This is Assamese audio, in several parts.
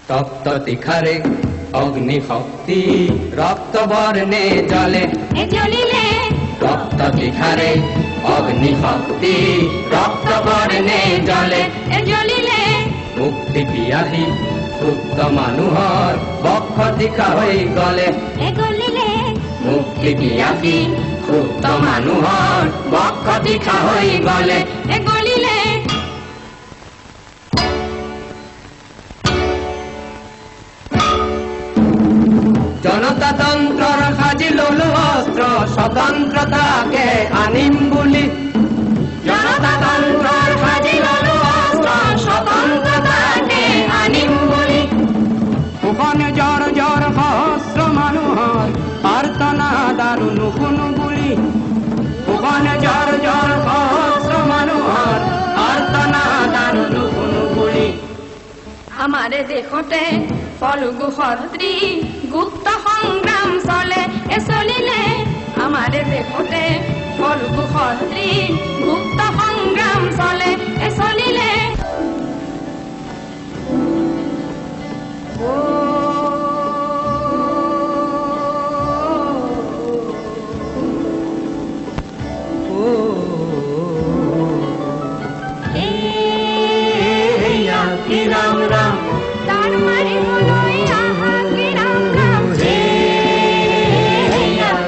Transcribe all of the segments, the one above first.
তপ্ত তিখাৰে অগ্নি শক্তি ৰক্ত বৰ্ণে জ্বলে জ্বলিলে তপ্ত তিখাৰে অগ্নি শক্তি ৰক্ত বৰ্ণে জ্বলে জ্বলিলে মুক্তি পিয়াহি সুপ্ত মানুহৰ বক্ষ তীখা হৈ গলে গলিলে মুক্তি পিয়াহি সুপ্ত মানুহৰ বক্ষ তীখা হৈ গলে গলিলে জনতাতন্ত্ৰৰ সাজি ললো অস্ত্ৰ স্বতন্ত্ৰতাকে আনিম বুলি জনতাতন্ত্ৰৰ সাজি ললো অস্ত্ৰ স্বতন্ত্ৰতাকে আনিম বুলি উখনে জ্বৰ জ্বৰ সহস্ৰ মানুহৰ আৰ্তনাদ আৰু নুশুনো বুলি উখনে জ্বৰ জ্বৰ সহস্ৰ মানুহৰ আৰ্তনাদ আৰু নুশুনো বুলি আমাৰে দেশতে ফলগু সত্ৰী গুপ্ত সংগ্ৰাম চলে চলিলে আমাৰে দেশতে ফলগু সত্ৰী গুপ্ত সংগ্ৰাম চলে চলিলে ৰাম ৰাম তাৰ মাৰিবলৈ আহা কি ৰাম ৰাম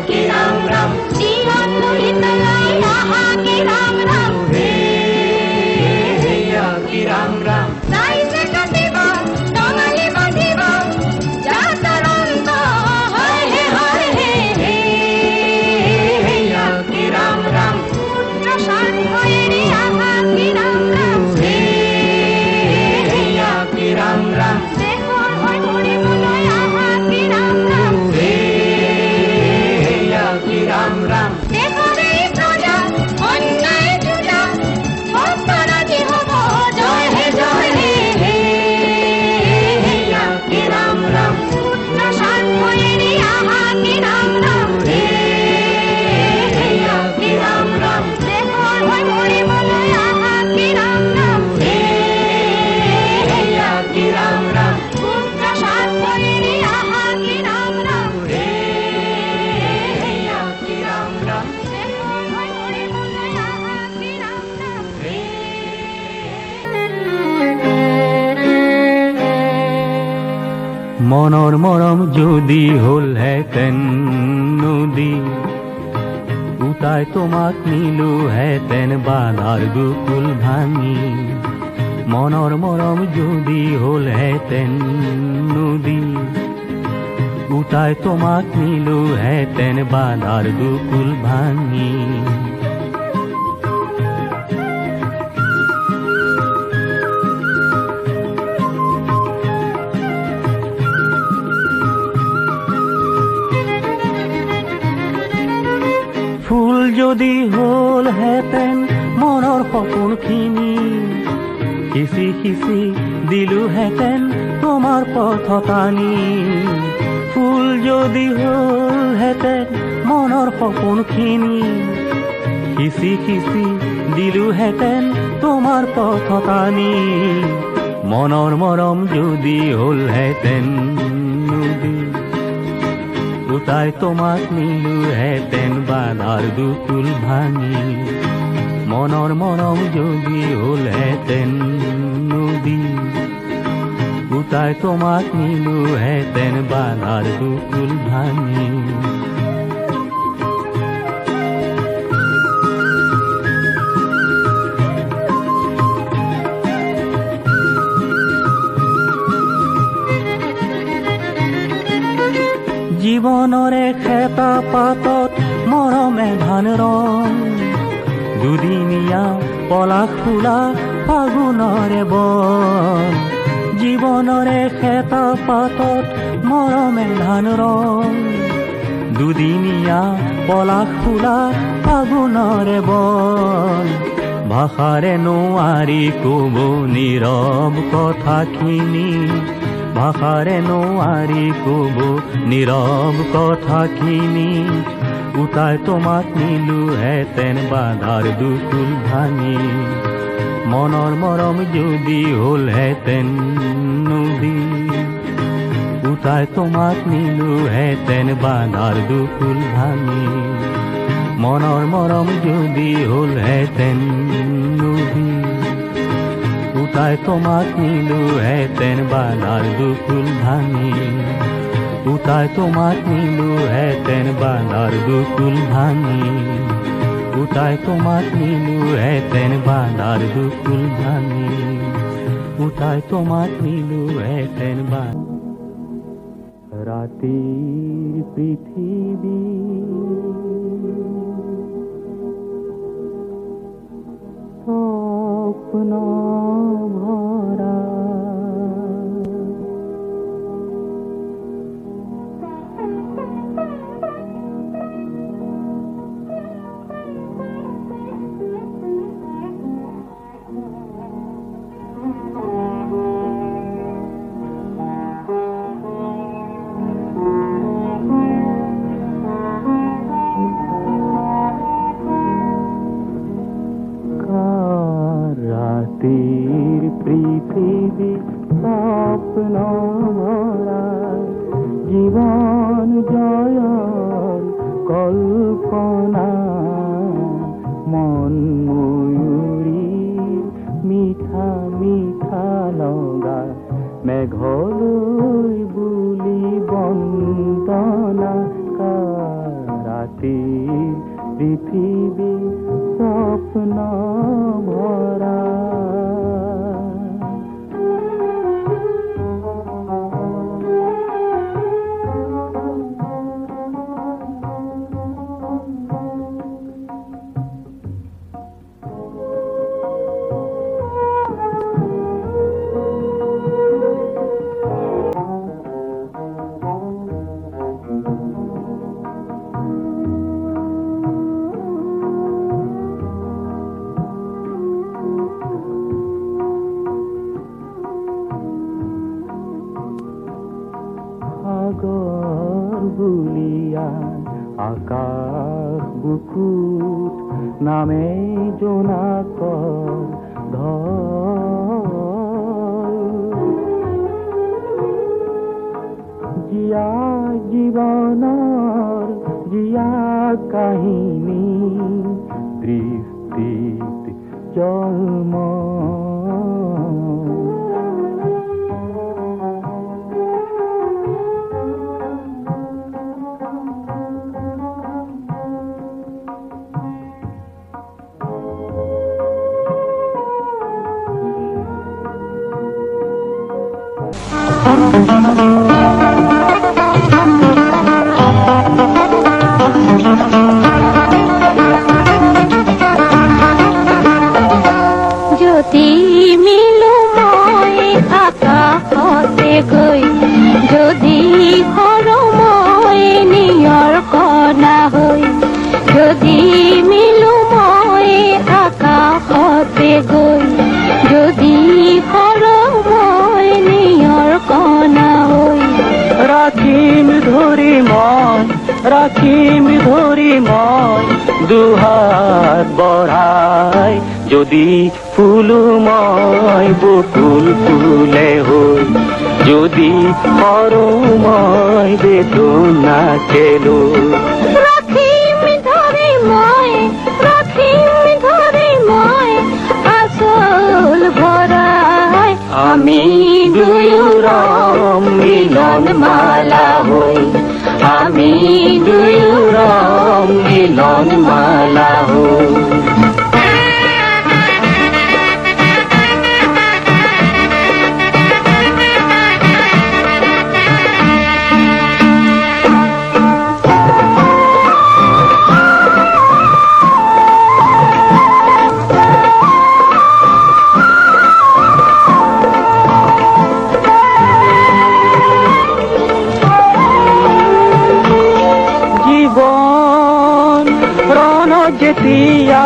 কি ৰাম ৰাম জীৱন লুহিতলৈ আহা কি ৰাম ৰাম কি ৰাম ৰাম যাইছে কাটিব টঙালি বান্ধিব জাতৰ অন্ত হয় হে কি ৰাম ৰাম পুত্ৰ স্বৰ্গ এৰি আহা কি ৰাম ৰাম কি ৰাম ৰাম দেশৰ হৈ মৰিবলৈ আহা কি ৰাম ৰাম কি ৰাম ৰাম দেশৰে প্ৰজা অন্যায় জোতা সত্যৰাজি হ'ব জয় হে কি ৰাম ৰাম পুত্ৰ স্বৰ্গ এৰি আহা কি ৰাম ৰাম কি ৰাম ৰাম দেশৰ হৈ মৰিবলৈ আহা কি ৰাম ৰাম কি ৰাম ৰাম পুত্ৰ স্বৰ্গ এৰি আহা কি ৰাম ৰাম কি ৰাম ৰাম দেশৰ হৈ মৰিবলৈ আহা কি ৰাম ৰাম মনৰ মৰম যদি হ'লহেঁতেন নদী উটাই তোমাক নিলোহেঁতেন বাধাৰ দুকুল ভাঙি মনৰ মৰম যদি হ'লহেঁতেন নদী উটাই তোমাক নিলোহেঁতেন বাধাৰ দুকুল ভাঙি ফুল যদি হ'লহেঁতেন মনৰ সপোনখিনি সিঁচি সিঁচি দিলোহেঁতেন তোমাৰ পথ টানি ফুল যদি হ'লহেঁতেন মনৰ সপোনখিনি সিঁচি সিঁচি দিলোহেঁতেন তোমাৰ পথ টানি মনৰ মৰম যদি হ'লহেঁতেন নদী উটাই তোমাক নিলোহেঁতেন বাধাৰ দুকুল ভাঙি মনৰ মৰম যদি হ'লহেঁতেন নদী উটাই তোমাক নিলোহেঁতেন বাধাৰ দুকুল ভাঙি জীৱনৰে খেতা পাতত মৰমে ধান ৰং দুদিনীয়া পলাশ ফুলা ফাগুনৰে বন জীৱনৰে খেতা পাতত মৰমে ধান ৰং দুদিনীয়া পলাশ ফুলা ফাগুনৰে বন ভাষাৰে নোৱাৰি ক'ব নীৰৱ কথাখিনি ভাষাৰে নোৱাৰি ক'ব নীৰৱ কথাখিনি উটাই তোমাক নিলোহেঁতেন বাধাৰ দুকুল ভাঙি মনৰ মৰম যদি হ'লহেঁতেন নদী উঠাই তোমাক নিলোহেঁতেন বান্ধাৰ দুকুল ভাঙি মনৰ মৰম যদি হ'লহেঁতেন নদী উঠাই তোমাক নিলোহেঁতেন বান্ধাৰ দুকুল ভাঙি উঠাই তোমাক নিলোহেঁতেন বান্ধাৰ দুকুল ভাঙি উঠাই তোমাক নিলোহেঁতেন বান্ধাৰ দুকুল ভাঙি উঠাই তোমাক নিলোহেঁতেন ৰাতিৰ পৃথিৱী স্বপ্ন ভৰা রাতের পৃথিবী স্বপ্ন ভরা জীবন জয়র কল্পনা মন ময়ূরী মিঠা মিঠা লগা মেঘলৈ বুলি বন্দনা রাতের পৃথিবী স্বপ্ন ভরা সাগর বুলিয়া আকাশ বুকুত নামে জোনাকৰ ধল জিয়া জীৱনৰ জিয়া কাহিনী দৃষ্টিত জন্ম যদি মিলো মই আকাশতে গৈ যদি সৰু মই নিয়ৰ কণা হৈ যদি মিলো মই আকাশতে গৈ যদি সৰু মই নিয়ৰ কণা হৈ ৰাখিম ধৰি মই দুহাত বঢ়াই যদি ফুলো মই বকুল ফুলে হৈ যদি সৰু মই বেদনা খেলো ৰাখিম ধৰি মই আচল ভৰাই আমি দুয়োৰম মিলন মালা হৈ আমি দুয়োৰম মিলন মালা হৈ যেতিয়া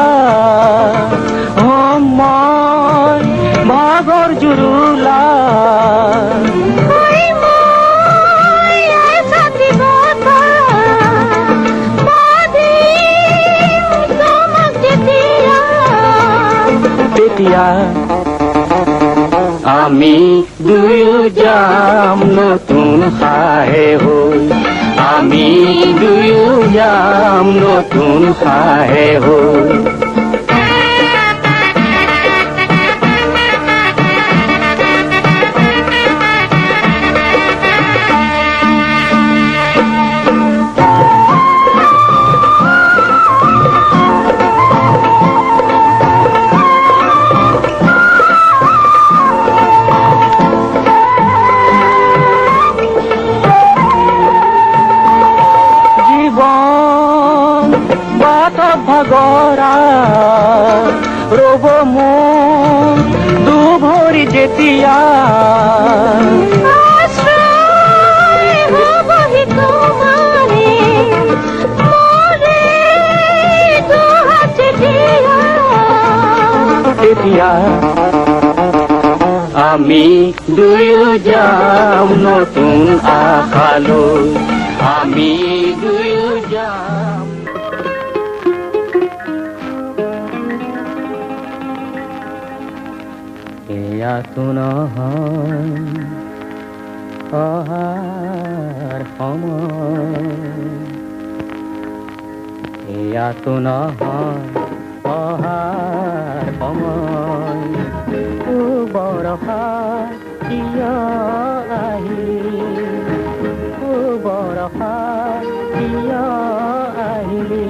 মই ভাগৰ জুৰুলা তেতিয়া আমি দুয়ো যাম নতুন হাঁহে হৈ আমি দুয়ো যাম নতুন হাঁহে হৈ ভাগৰা ৰব মোৰ দুভৰি যেতিয়া তেতিয়া আমি দুয়ো যাম নতুন আশালৈ আমি দুয়ো যাম এয়াতো নহয় অহাৰ সময় এয়াতো নহয় অহাৰ সময় বৰষা কিয় আহিলি বৰষা কিয় আহিলি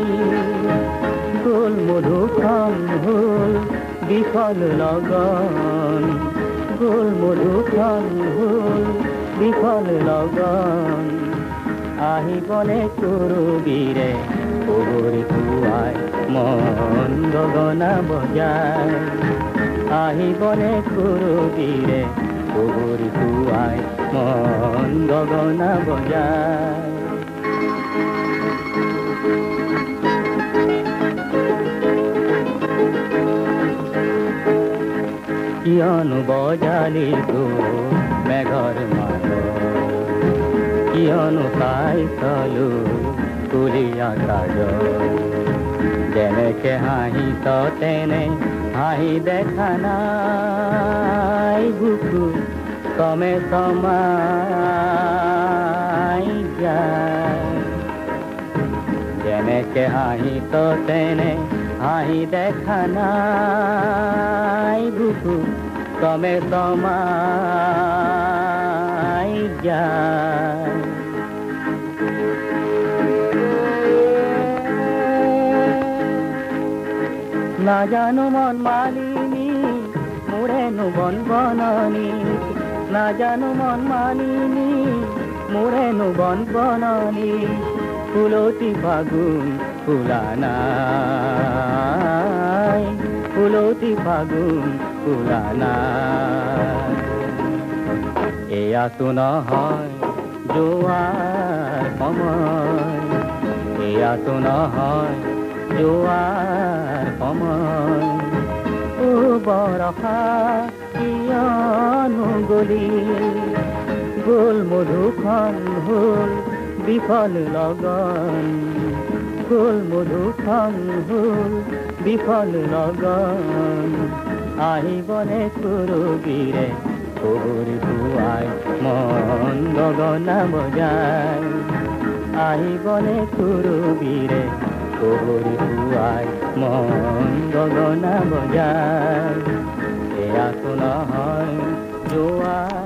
গ'ল মধুখন হ'ল বিফল লগন গ'ল মধুখন হ'ল বিফল লগন আহিবনে কুৰুবীৰে পুৰি খুৱাই মন গগনা বজাই আহিবনে কুৰুবীৰে পুৰি খুৱাই মন গগনা বজাই কিয়নো বজালি মেঘৰ মাজত কিয়নো চাই চালো কুলীয়া কাজত যেনেকে হাঁহিছ তেনে হাঁহি দেখা নাই বুকু কমে সমাই যায় যেনেকে হাঁহিছ তেনে হাঁহি দেখা নাই বুকু কমে সমাই যায় না জানো মন মালিনী মোৰেনো বন বননি না জানো মন মালিনী মোৰেনো বন বননি ফুলতি ফাগুন ফুলা নাই ফুলতি ফাগুন ফুলা নাই এয়াতো নহয় যোৱাৰ সময় এয়াতো নহয় যোৱাৰ সময় ও বৰষা কিয়নো গলি গ'ল মধুখন হ'ল বিফল লগন গ'ল মধুখন হ'ল বিফল লগন আহিবনে কুৰুবীৰে পুৰি খুৱাই মন গগনা বজাই আহিবনে কুৰুবীৰে পুৰি খুৱাই মন গগনা বজাই এয়াতো নহয় যোৱাৰ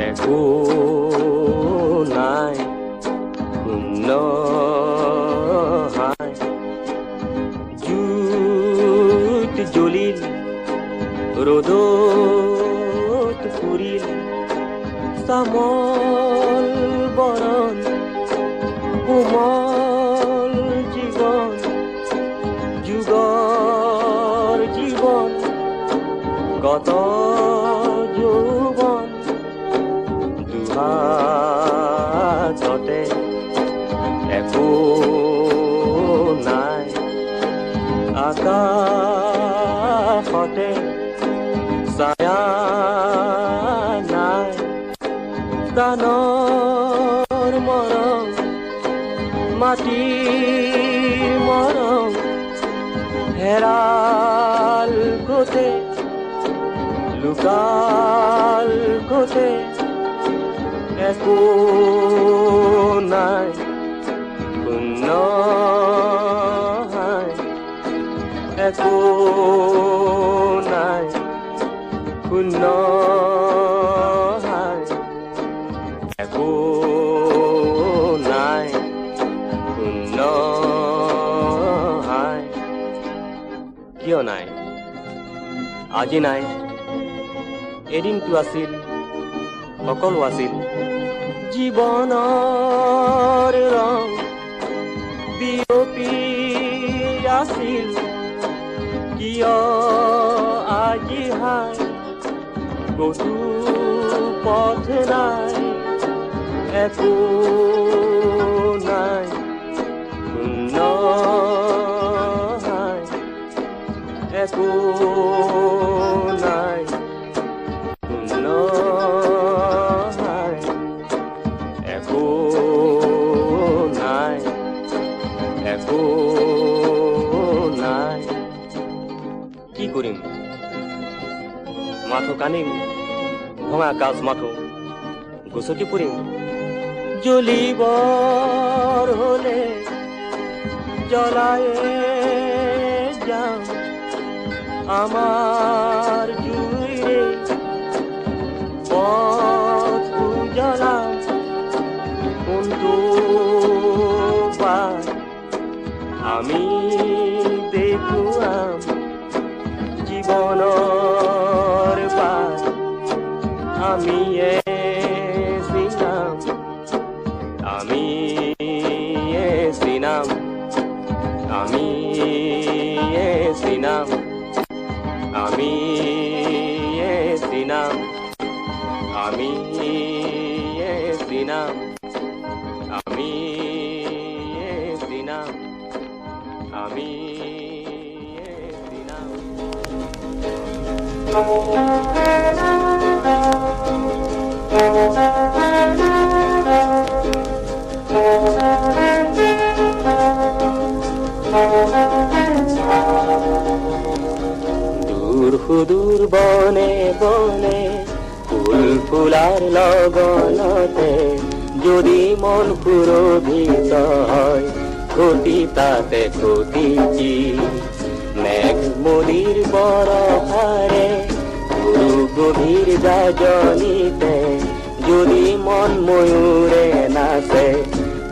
একো নাই নহয় জুইত জ্বলিল ৰ'দত পুৰিল চামল বৰণ কোমল জীৱন যুগৰ জীৱন গত যৌৱন দুহাততে একো নাই আকাশতে ছায়া নাই গানৰ মৰম মাটিৰ মৰম হেৰাল গোটে লুকাল গোটে একো নাই শূন্য হাই একো নাই শূন্য হাই একো নাই শূন্য হাই কিয় নাই আজি নাই এদিনটো আছিল সকলো আছিল জীৱনৰ ৰং বিয়পি আছিল কিয় আজি হাই ক'তো পথ নাই একো নাই শূন্য হাই একো নাই শূন্য হাই একো নাই একো নাই কি কৰিম মাথো কানিম ভঙা কাজ মাথো গছকি পৰিম জ্বলিবৰ হলে জ্বলায়ে যাম আমাৰ জুইৰে পথটো জ্বলাম কোনটো বাট আমি দেখুৱাম জীৱনৰ বাট আমিয়ে চিনাম আমিয়ে চিনাম আমিয়ে চিনাম আমিয়ে চিনাম আমিয়ে চিনাম আমিয়ে চিনাম আমিয়ে চিনাম দূৰ সুদূৰ বনে বনে ফুল ফুলাৰ লগনতে যদি মন পুৰভিত হয় ক্ষতি তাতে ক্ষতি কি মেঘ মলিৰ বৰষাৰে গুৰু গভীৰ গাজনিতে যদি মন ময়ূৰে নাচে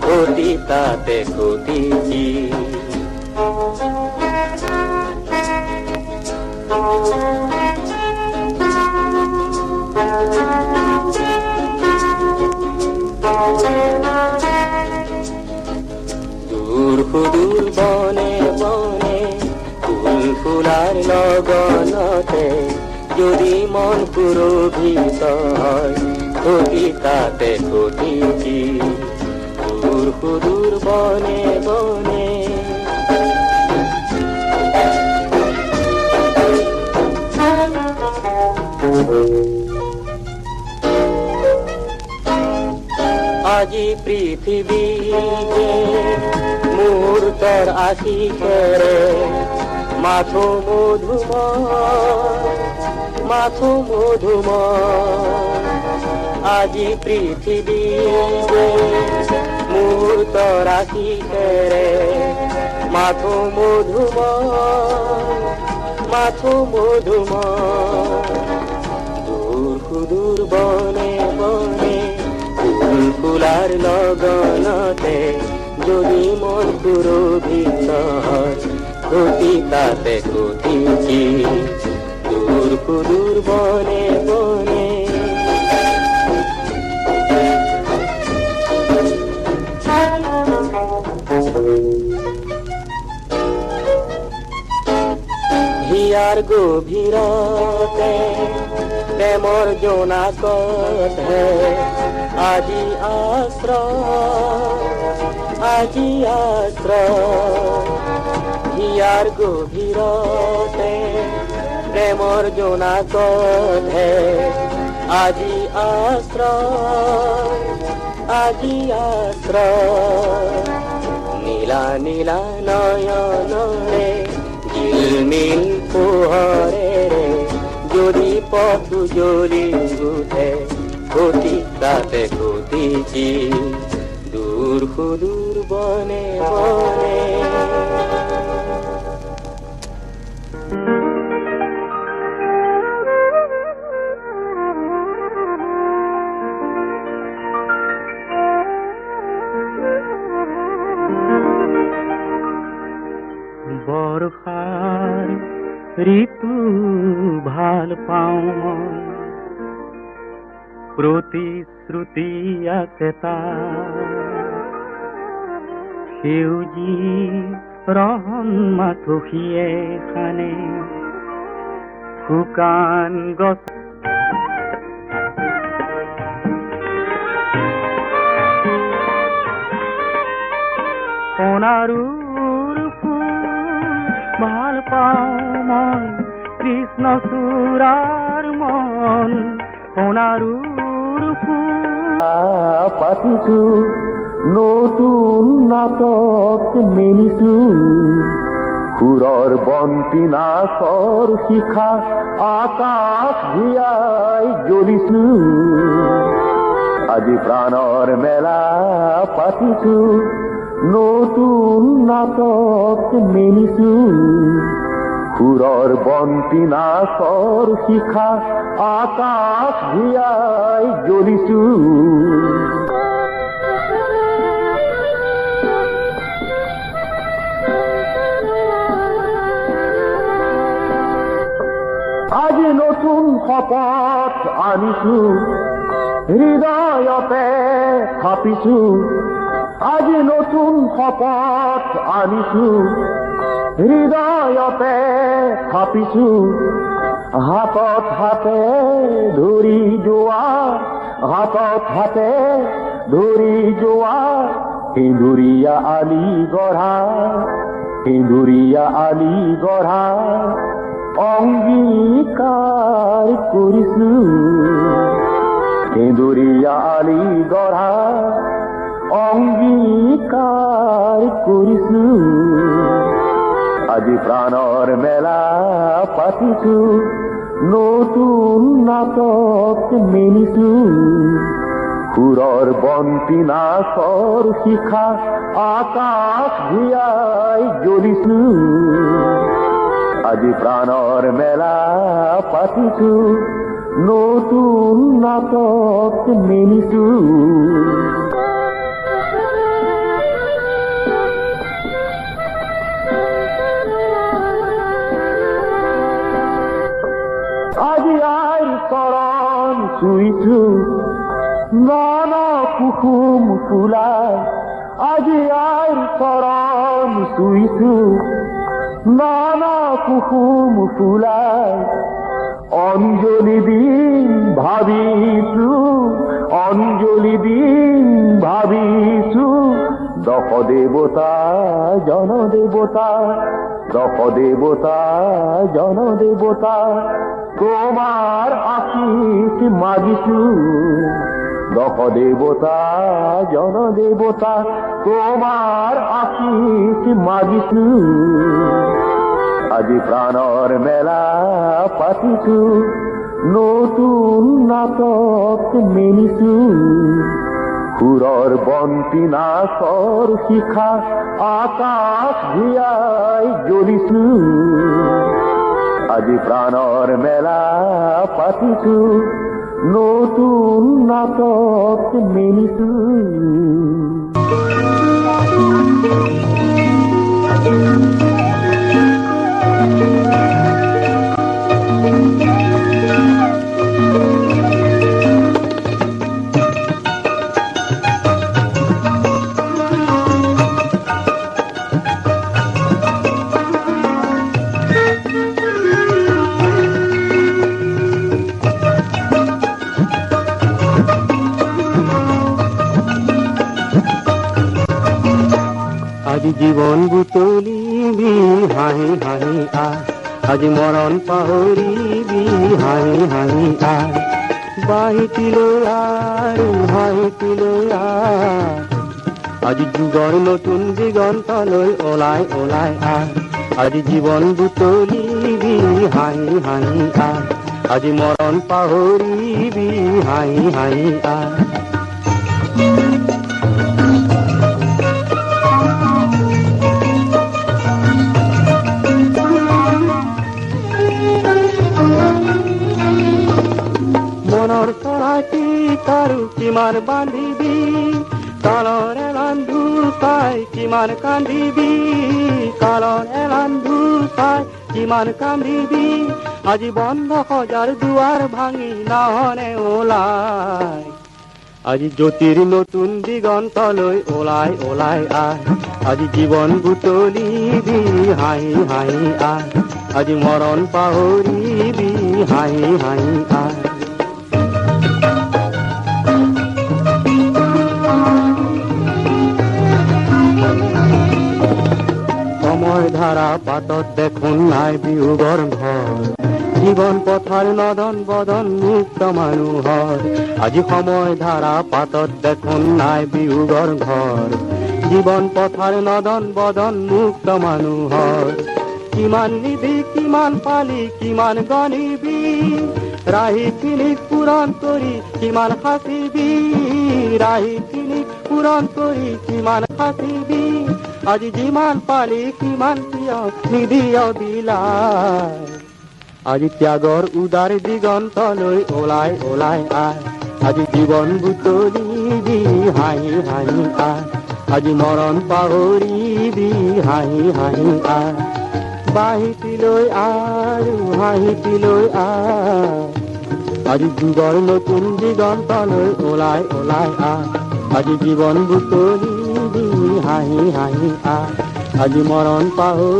ক্ষতি তাতে ক্ষতি কি দূৰ সুদূৰ বনে বনে ফুল ফুলাৰ লগনতে যদি মন পুৰভিত হয় ক্ষতি তাতে ক্ষতি কি দূৰ সুদূৰ বনে বনে আজি পৃথিৱীতে মূৰ্তৰ আশিসেৰে মাথো মধুময় আজি পৃথিৱীতে মূৰ্তৰ আশিসেৰে মাথো মধুময় দূৰ সুদূৰ বনে বনে ফুল ফুলাৰ লগনতে যদি মন পুৰভিত হয় ক্ষতি তাতে ক্ষতি কি দূৰ সুদূৰ বনে বনে হিয়াৰ গভীৰতে প্ৰেমৰ জোনাকতহে আজি আশ্ৰয় আজি আশ্ৰয় হিয়াৰ গভীৰতে প্ৰেমৰ জোনাকতহে আজি আশ্ৰয় নীলা নীলা নয়নৰে ঝিলমিল পোহৰেৰে যদি পথু জ্বলি উঠে গতি তাতে গতিছি দূৰ সুদূৰ বনে বনে বৰ্ষাৰ ঋতু ভাল পাওঁ মই প্ৰতিশ্ৰুতি আছে তাৰ সেউজী ৰহন মাথুসিয়ে খানে শুকান গছ সোণাৰুৰ ভাল পাওঁ মই কৃষ্ণচূড়াৰ মন সোণাৰুৰ পাতিছো নতুন নাটক মেলিছো সুৰৰ বন্তি নাচৰ শিখা আকাশ জীয়াই জ্বলিছো আজি প্ৰাণৰ মেলা পাতিছো নতুন নাটক মেলিছো সুৰৰ বন্তি নাচৰ শিখা আকাশ জীয়াই জ্বলিছো আজি নতুন শপত আনিছো হৃদয়তে থাপিছো আজি নতুন শপত আনিছো হৃদয়তে থাপিছো হাতত হাতে ধৰি যোৱা হাতত হাতে ধৰি যোৱা সিন্দুৰীয়া আলি গঢ়া সিন্দুৰীয়া আলি গঢ়া অংগীকাৰ কৰিছো সিন্দুৰীয়া আলি গঢ়া অংগীকাৰ কৰিছো আজি প্ৰাণৰ মেলা পাতিছো নতুন নাটক মেলিছো সুৰৰ বন্তি নাচৰ শিখা আকাশ জীয়াই জ্বলিছো আজি প্ৰাণৰ মেলা পাতিছো নতুন নাটক মেলিছো আজি আইৰ চৰণ চুইছো নন কুসুম ফুলাই আজি আইৰ চৰণ চুইছো নন কুসুম ফুলাই অঞ্জলি দিম ভাবিছো অঞ্জলি দিম ভাবিছো দশ দেৱতা জন দেৱতা দশ দেৱতা জন দেৱতা তোমাৰ আশীষ মাগিছো দশ দেৱতা জন দেৱতা তোমাৰ আশীষ মাগিছো আজি প্ৰাণৰ মেলা পাতিছো নতুন নাটক মেলিছো সুৰৰ বন্তি নাচৰ শিখা আকাশ জীয়াই জ্বলিছো আজি প্ৰাণৰ মেলা পাতিছো নতুন নাটক মেলিছো আজি জীৱন বুটলিবি হাঁহি হাঁহি আহ আজি মৰণ পাহৰিবি হাঁহি হাঁহি আহ বাহিতিলৈ আৰু হাঁহিতিলৈ আহ আজি যুগৰ নতুন দিগন্তলৈ ওলাই ওলাই আহ আজি জীৱন বুটলিবি হাঁহি হাঁহি আহ আজি মৰণ পাহৰিবি হাঁহি হাঁহি আহ মনৰ চৰাইটি তাৰো কিমান বান্ধিবি কালৰ এলান্ধু চাই কিমান কান্দিবি কালৰ এলান্ধু চাই কিমান কান্দিবি আজি বন্ধ সজাৰ দুৱাৰ ভাঙি নাহনে ওলাই আজি জ্যোতিৰ নতুন দিগন্তলৈ ওলাই ওলাই আহ আজি জীৱন বুটলিবি হাঁহি হাঁহি আহ আজি মৰণ পাহৰিবি হাঁহি হাঁহি আহ সময় ধাৰা পাতত দেখোন নাই বিয়োগৰ ঘৰ জীৱন পথাৰ নদন বদন মুক্ত মানুহৰ আজি সময় ধাৰা পাতত দেখোন নাই বিয়োগৰ ঘৰ জীৱন পথাৰ নদন বদন মুক্ত মানুহৰ কিমান নিবি কিমান পালি কিমান গণিবি ৰাহিখিনিক পূৰণ কৰি কিমান সাঁচিবি ৰাহিখিনিক পূৰণ কৰি কিমান সাঁচিবি আজি যিমান পালি কিমান প্ৰিয় নিদিয় বিলাই আজি ত্যাগৰ উদাৰ দিগন্তলৈ ওলাই ওলাই আহ আজি জীৱন বুটলিবি হাঁহি হাঁহি আহ আজি মৰণ পাহৰিবি হাঁহি হাঁহি আহ বাহিতিলৈ আৰু হাঁহিতিলৈ আহ আজি যুগৰ নতুন দিগন্তলৈ ওলাই ওলাই আহ আজি জীৱন বুটলিবি হাঁহি হাঁহি আহ আজি মৰণ পাহৰি